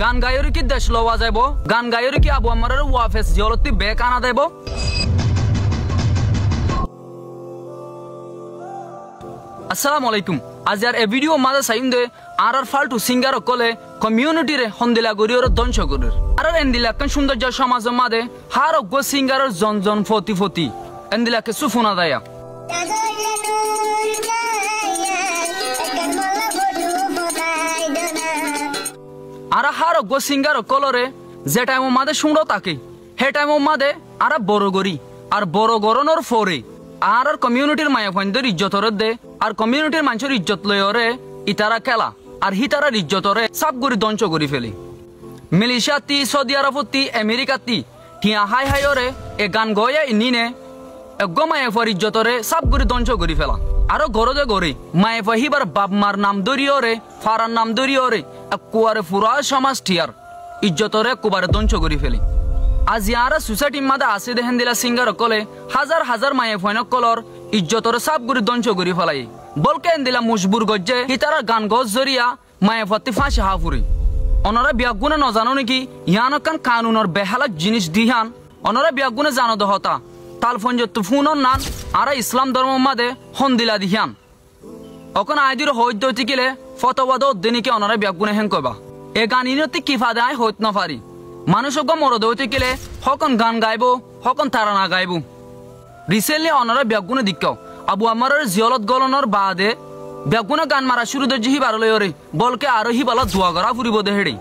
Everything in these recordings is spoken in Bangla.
গান গায়রি কি দেশ লওয়া যাইব গান গায়রি কি আবু আম্মারের ওয়াফেস জিয়লতি বেক আনা দেব আসসালামু আলাইকুম আজ এ ভিডিও মাঝে সাইম দে আর ফালতু সিঙ্গার কলে কমিউনিটি রে হন্দিলা গরিয়র দঞ্চ গরির আর এন্দিলা কান সৌন্দর্য সমাজ মাদে হার গো সিঙ্গারের জন জন ফতি ফতি এন্দিলা কে সুফুনা দায়া আর হার গো সিঙ্গার কলরে যে টাইম মাদে শুনলো তাকে হে টাইম মাদে আর বড় গরি আর বড় গরনর ফরে আর কমিউনিটির মায়া ফন্দের ইজ্জতর দে আর কমিউনিটির মানুষের ইজ্জত লয়রে ইতারা খেলা আর হিতারার ইজ্জতরে সাব গরি দঞ্চ করি ফেলি মালয়েশিয়াতি সৌদি আরবতি আমেরিকাতি টিয়া হাই হাইরে এ গান গয়া ইনিনে এগো মায়া ফর ইজ্জতরে সাব গরি দঞ্চ করি ফেলা আরো গরদে গরি মায়া ফহিবার বাপ মার নাম দরিয়রে ফারার নাম দরিয়রে কুয়ারে ফুরা সমাজ টিয়ার ইজ্জতরে কুবারে দঞ্চ করি ফেলি আজ ইয়ারা সোসাইটি মাদা আছে দেখেন দিলা সিঙ্গার কলে হাজার হাজার মায়ে ফয়নক কলর ইজ্জতর সাব গুরি দঞ্চ করি ফেলাই বলকে দিলা মুশবুর গজ্জে হিতারা গান গজ জরিয়া মায়ে ফতি ফাঁসি হাফুরি অনরা বিয়াগুনে নজানো নাকি ইয়ানকান কানুনর বেহালাক জিনিস দিহান অনরা বিয়াগুনে জানো দহতা তালফোন যত ফোনর নান আরা ইসলাম ধর্ম মাদে হন দিলা দিহান অকন আইদির হইত টিকিলে ফতবাদ দিনিকে অনরা বিয়াগুনে হেন কবা এ গান ইনতি কি ফাদে আই হইত না পারি মানুষক মরদ হইতে গেলে হকন গান গাইব হকন তারা না গাইব রিসেন্টলি অনারা ব্যাগুনে দিক্কাও আবু আমারের জিয়লত গলনের বাদে ব্যাগুনে গান মারা শুরু দে জিহি বারলই ওরে বলকে আরো হি বালা দোয়া করা ফুরিব দেহেড়ি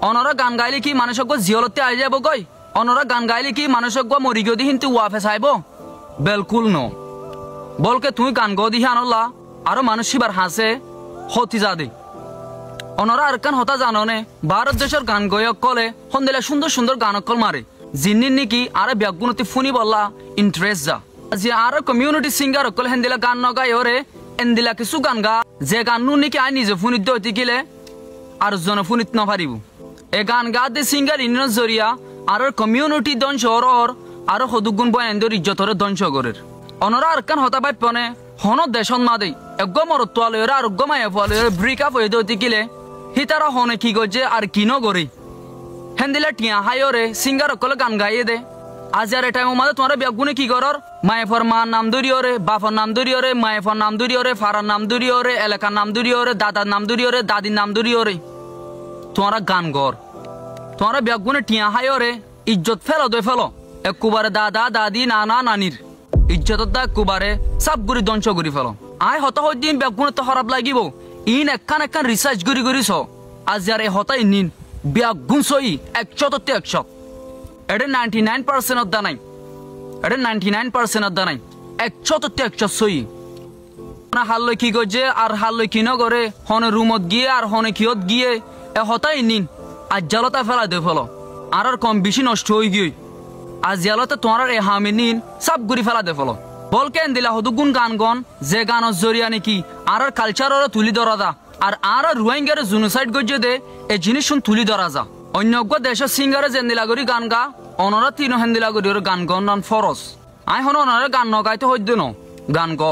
অনরা গান গাইলে কি মানুষক জিয়লতে আই যাব গই অনরা গান গাইলে কি মানুষক মরি গদি হিন্তু ওয়াফে চাইব বিলকুল ন বলকে তুই গান গো দিহি আনলা আরো মানুষ হিবার হাসে হতি যাদে অনরা আর কান হতা জাননে ভারত দেশের গান গয়ক কলে হন্দিলা সুন্দর সুন্দর গান কল মারে জিন্নি নিকি আর ব্যাগুনতি ফুনি বললা ইন্টারেস্ট যা যে আর কমিউনিটি সিঙ্গার কল হেন্দিলা গান নগাই ওরে এন্দিলা কিছু গান গা যে গান নু নিকি আই নিজে ফুনিত দইতে গেলে আর জন ফুনিত না পারিব এ গান গা দে সিঙ্গার ইনর জরিয়া আর কমিউনিটি দঞ্চ অর আর হদুগুণ বয়ানদের ইজ্জতরে দঞ্চ গরের অনরা আর কান হতা বাইপনে হন দেশন মাদে এগ্গ মরত্বালে আর গমায় ফলে ব্রেকআপ হয়ে দইতে গেলে হিতারা হনে কি গজে আর কি নগরে হেন্দিলা টিয়া হাইরে সিঙ্গার কলে গান গাইয়ে দে আজ আর টাইম মাদে তোমার ব্যাগুনে কি করর মায়েফর মার নাম দরিয়রে বাফর নাম দরিয়রে মায়েফর নাম দরিয়রে ফারার নাম দরিয়রে এলাকার নাম দরিয়রে দাদার নাম দরিয়রে দাদির নাম দরিয়রে তোমার গান গর তোমার ব্যাগুনে টিয়া হাইরে ইজ্জত ফেলো দে ফেলো একুবারে দাদা দাদি নানা নানির ইজ্জত দা একুবারে সব গুরি দঞ্চ গুরি ফেলো আই হত হইদিন ব্যাগুনে তো খারাপ লাগিব ইন একখান একখান রিসার্চ করি করিস আজ আর এ হতাই নিন ব্যাগুন সই 100 এটা 99% দা নাই এটা 99% দা নাই 100 সই না হাল্লই কি গজে আর হাল্লই কি নগরে হনে রুমত গিয়ে আর হনে কিয়ত গিয়ে এ হতাই নিন আজ জালতা ফেলা দে ফেলো আর কম বেশি নষ্ট হয়ে গিয়ে আজ জালতে তোমার এ হামি নিন সব গুড়ি ফেলা দে ফেলো বলকেন দিলা হদুগুন গান গন যে গানের জরিয়া নাকি আর কালচারর তুলি ধরা দা আর রোহিঙ্গার জেনোসাইড গজ্জে দে এই জিনিস তুলি ধরা যা অন্য দেশের সিঙ্গারে জেন্দিলাগরি গান গা অনরা তিন হেন্দিলাগরি গান গন নান ফরস আই হন অনরা গান নগাইতে হইদ ন গান গ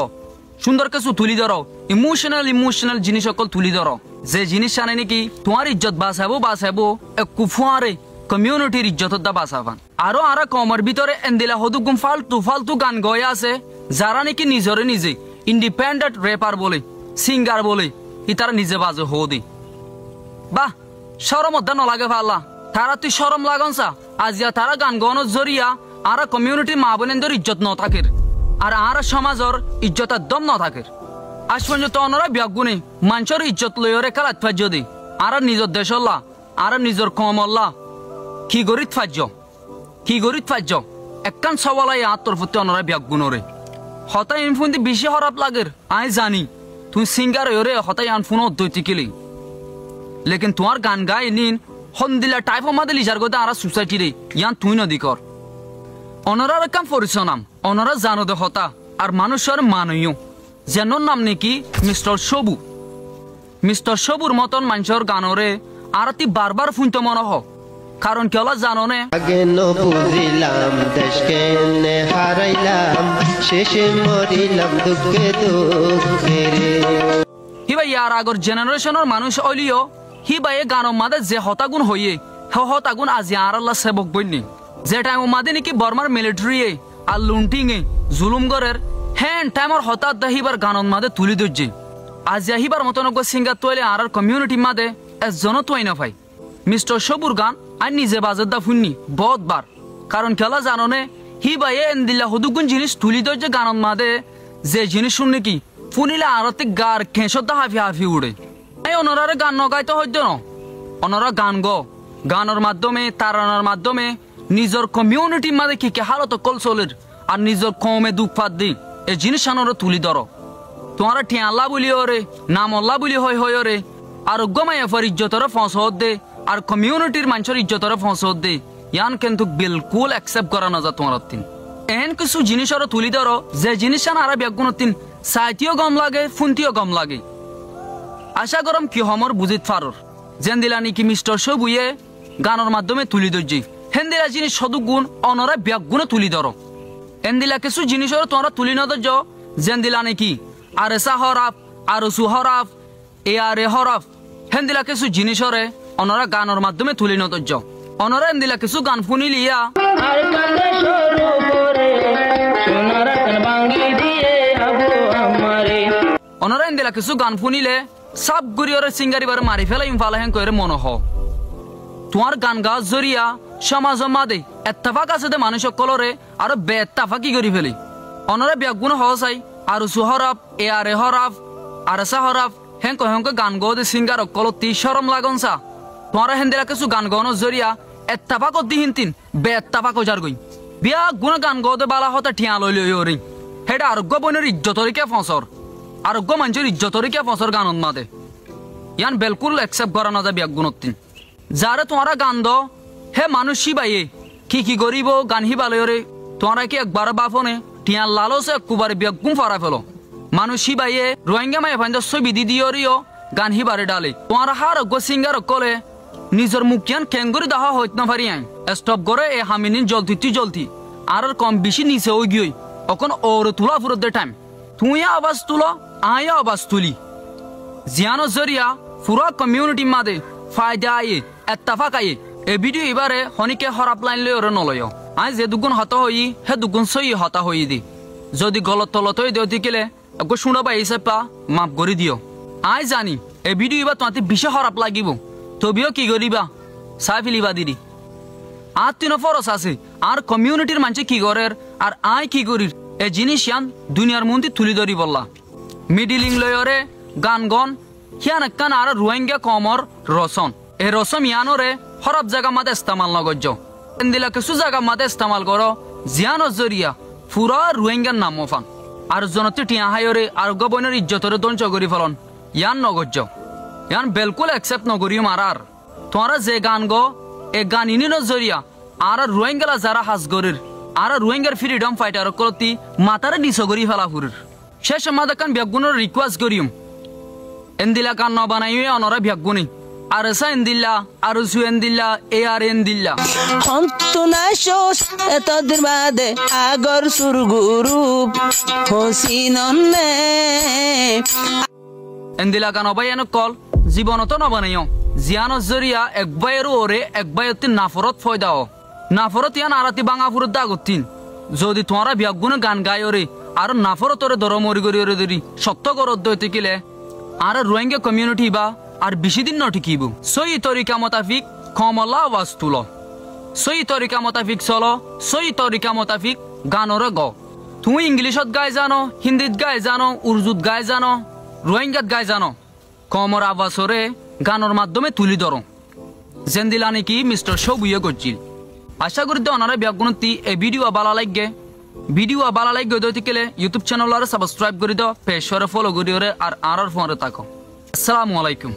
সুন্দর কিছু তুলি ধরো ইমোশনাল জিনিস সকল তুলি ধরো যে জিনিস জানে নাকি তোমার ইজ্জত বাঁচাবো এক কুফুয়ারে কমিউনিটির ইজ্জত দা বাঁচাবান আরো আর কমর ভিতরে এন্দিলা হদুগুম ফালতু গান গয়ে আছে যারা নাকি নিজরে নিজে ইন্ডিপেন্ডেন্ট রেপার বলে সিঙ্গার বলে ইতারা নিজে বাজে হদি বাহ শরম অদ্দা নলাগে ফাল্লা তারা তুই শরম লাগনসা আজিয়া তারা গান গনের জরিয়া আর কমিউনিটি মা বোনেদের ইজ্জত ন থাকের আর সমাজর ইজ্জত একদম ন থাকের আজ পর্যন্ত অনরা ব্যাগুনে মানুষের ইজ্জত লইরে খেলাত ফাজ্য দি আর নিজের দেশল্লা আর নিজের কমল্লা কি গরিত ফাজ্য একখান সওয়ালাই আত্মর প্রতি অনরা ব্যাগুনরে হতাই ইনফুন্দি বেশি খারাপ লাগের আই জানি তুই সিঙ্গার হরে হতাই আনফুন অদ্বৈতি কেলি লেকিন তোমার গান গাই নিন হন্দিলা টাইপ মাদে লিজার গদে আর সোসাইটি রে ইয়ান তুই নদী কর অনরার কাম পরিচনাম অনরা জানো দে হতা আর মানুষের মানইও যেন নাম নাকি মিস্টার সবুর মতন মানুষের গানরে আর তুই বারবার ফুনতে মনে হ কারণ কেলা জানো নে আগে বুঝিলাম দেশকে হারাইলাম শেষে মরিলাম দুঃখে রে হিবা ইয়ার আগর জেনারেশনের মানুষ অলিও হি বাইয়ে গানর মাদে যে হতাগুন হইয়ে হে হতাগুন আজি আর আল্লাহ সেবক বইনি যে টাইম মাদে নাকি বর্মার মিলিটারি আর লুন্টিং এ জুলুম গরের হ্যান টাইমর হঠাৎ হিবার গানর মাদে তুলি দর্জি আজি আহিবার মতন সিঙ্গার তোলে আর কমিউনিটি মাদে এজনও তোয়াই না ভাই মিস্টার সবুর গান আর নিজে বাজার দা ফুননি বহুতবার কারণ খেলা জানো হি বাইয়ে এন্দিল্লা হদুগুন জিনিস তুলি দর্জে গানর মাদে যে জিনিস শুন নাকি ফুনিলে আরতে গার খেঁসত হাফি হাফি উড়ে এই অনরারে গান নগাইতে হইতো ন অনরা গান গানের মাধ্যমে তারানোর মাধ্যমে নিজের কমিউনিটির মাঝে কি হালত কল চলের আর নিজের কমে দুঃখ ফাত দি এই জিনিস আনরা তুলি ধরো তোমার ঠিয়া আল্লাহ বলি ওরে নাম আল্লাহ বলি হয় রে আর গমাইয়া ফর ইজ্জতরে ফস দে আর কমিউনিটির মানুষের ইজ্জতরে ফস দে ইয়ান কিন্তু বিলকুল অ্যাকসেপ্ট করা না যা তোমার তিন এন কিছু জিনিসের তুলি ধরো যে জিনিস আর ব্যাগুণ তিন সাইটিও গম লাগে ফুনতিও গম লাগে আশা করম কি হমর বুঝিত ফারর যেন দিলা নাকি মিস্টার সবুয়ে গানের মাধ্যমে তুলি ধরছি হেন দিলা জিনিস সদুগুণ অনরা ব্যাগুণে তুলি ধরো এন দিলা কিছু জিনিসের তোমরা তুলি না ধরছ যেন দিলা নাকি আর এসা হরাফ আর সু হরাফ এ আর এ হরাফ হেন দিলা কিছু জিনিসরে অনরা গানের মাধ্যমে তুলি না ধরছ অনরা এন দিলা কিছু গান ফুনি লিয়া অনরা এন দিলা কিছু গান ফুনিলে সব গুরিয়রে সিঙ্গারি বার মারি ফেলা ইমফালা হেন কইরে মনে হ তোমার গান গাওয়ার জরিয়া সমাজ মাদে এত্তাফাক আছে দে মানুষ কলরে আর বেত্তাফাকি করি ফেলি অনরা ব্যাগুণ হওয়া চাই আর সুহরাফ এ আর এ হরাফ আর এসা হরাফ হেন কহেঙ্ক গান গাও দে সিঙ্গার কল তি শরম লাগন সা তোমারা হেন দিলা কিছু গান গাওয়ানোর জরিয়া এত্তাফাক দিহিন তিন বেত্তাফাক যার গই বিয়া গুণ গান গাও দে বালা হতে ঠিয়া লই লই ওরি হেটা আরোগ্য বইনের ইজ্জতরিকে ফসর আরোগ্য মানুষের ইজ্জতরিকে ফসর গানত মাদে ইয়ান বিলকুল অ্যাকসেপ্ট করা না যায় ব্যাগুণতিন যারে তোমারা গান দ হে মানুষ বাইয়ে কি গরিব গান হি বালয়রে তোমরা কি একবার বাফনে টিয়া লালসে কুবারে ব্যাগুম ফারা ফেলো মানুষ বাইয়ে রোহিঙ্গা মায়ে ফাইন্দ ছবি দিদিও গান হি বারে ডালে তোমারা হার সিঙ্গার কলে নিজের মুখিয়ান কেঙ্গুরি দাহা হইত না পারি স্টপ করে এ হামিনিন জলতি আর কম বেশি নিচে ওই গিয়ে এখন ওর তুলা ফুরত দে টাইম তুই আওয়াজ তুলো আয়া আওয়াজ তুলি জিয়ানো জরিয়া পুরা কমিউনিটি মাদে ফায়দা আয়ে এত্তাফাক আয়ে এ ভিডিও এবারে হনিকে হরাপ লাইন লই ওরে নলয় আই যে দুগুণ হতা হই হে দুগুণ সই হতা হই দি যদি গলত তলত হই দিও দিকেলে একগো শুনা পাই পা মাফ করে দিও আই জানি এ ভিডিও এবার তোমাতে বিশে হরাপ লাগিব তবিও কি করিবা চাই ফেলিবা দিদি আর তিন ফরস আছে আর কমিউনিটির মানুষ কি করের আর আই কি করির এ জিনিস ইয়ান দুনিয়ার মন্দির তুলি ধরি বললা মিডিলিং লয়রে গান গন হিয়ান একখান আর রোহিঙ্গা কমর রসন এ রসম ইয়ানরে হরব জায়গা মাদে ইস্তেমাল নগজ্য দিলা কিছু জায়গা মাদে ইস্তেমাল করো জিয়ানোর জরিয়া পুরা রোহিঙ্গার নাম ফান আর জনতে টিয়া হাইরে আর গবনের ইজ্জতরে ধ্বংস করি ফলন ইয়ান নগজ্য ইয়ান বিলকুল অ্যাকসেপ্ট নগরি মারার তোমরা যে গান গো এ গান ইনিনোর জরিয়া আর রোহিঙ্গালা যারা হাজ গরির আর রোহিঙ্গার ফ্রিডম ফাইটার কলতি মাতারে নিচ করি ফেলা ফুরির শেষ মাদে কান ব্যাগুনের রিকোয়েস্ট করিম এন্দিলা কান ন বানাইয়ে অনরা ব্যাগুনি আর এসা এন্দিল্লা আর সু এন্দিল্লা এ আর এন্দিল্লা অন্তনাশোস এতদিন বাদে আগর সুরগুরুপ হসিননে এন্দিলা কান অবায়ান কল জীবনত ন বানাইও জিয়ানোর জরিয়া একবাইয়ের ওরে একবাইয়তি নাফরত ফয়দাও নাফরত ইয়ান আরাতি বাঙা ফুরত দাগতিন যদি তোমরা ব্যাগুনে গান গায় ওরে আর নাফরতরে দর মরি গরি ওরে দরি সত্য করত দইতে কিলে আর রোহিঙ্গা কমিউনিটি বা আর বেশি দিন ন ঠিকিব সই তরিকা মোতাফিক কমলা আওয়াজ তুলো সই তরিকা মোতাফিক চলো সই তরিকা মোতাফিক গানরে গ তুমি ইংলিশত গাই জানো হিন্দিত গাই জানো উর্দুত গাই জানো রোহিঙ্গাত গাই জানো কমর আওয়াজরে গানের মাধ্যমে তুলি ধরো যেন দিলা নাকি মিস্টার সবুয়ে করছিল আশা করি ওনারা ব্যাগুণতি এই ভিডিও ভালো লাগে দইতে গেলে ইউটিউব চ্যানেল সাবস্ক্রাইব করে দাও পেজরে ফলো করি আর ফোনে থাকো আসসালামু আলাইকুম।